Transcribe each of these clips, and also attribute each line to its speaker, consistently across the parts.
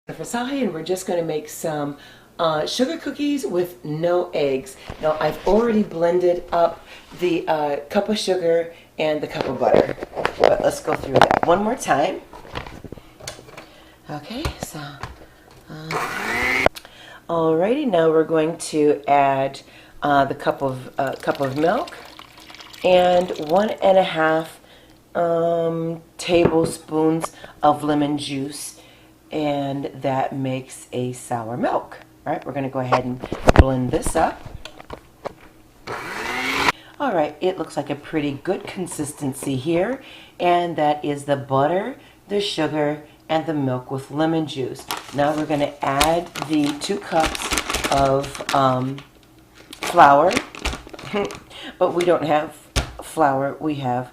Speaker 1: For Sahi, and we're just going to make some sugar cookies with no eggs. Now I've already blended up the cup of sugar and the cup of butter, but let's go through that one more time. Okay, so alrighty, now we're going to add the cup of milk and 1.5 tablespoons of lemon juice, and that makes a sour milk. All right, we're going to go ahead and blend this up. All right, it looks like a pretty good consistency here, and that is the butter, the sugar, and the milk with lemon juice. Now we're going to add the 2 cups of flour, but we don't have flour, we have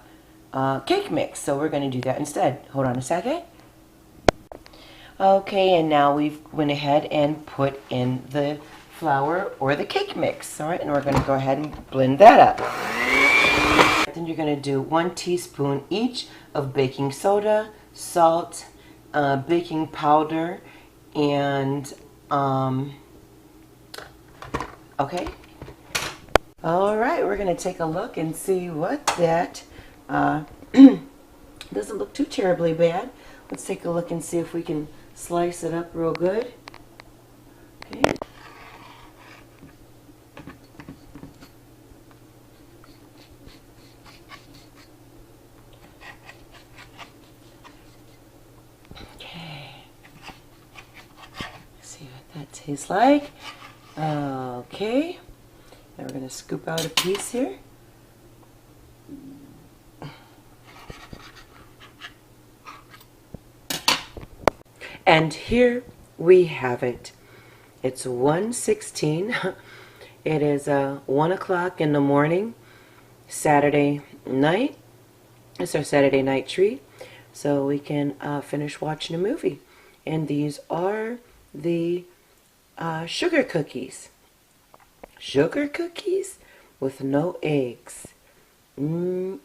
Speaker 1: cake mix, so we're going to do that instead. Hold on a second. Okay, and now we've went ahead and put in the flour or the cake mix. All right, and we're going to go ahead and blend that up. Then you're going to do 1 teaspoon each of baking soda, salt, baking powder, and okay. All right, we're going to take a look and see what that doesn't look too terribly bad. Let's take a look and see if we can slice it up real good. Okay. Okay. Let's see what that tastes like. Okay. Now we're going to scoop out a piece here. And here we have it. It's 1:16. It is 1 o'clock in the morning, Saturday night. It's our Saturday night treat, so we can finish watching a movie. And these are the sugar cookies. Sugar cookies with no eggs. Good.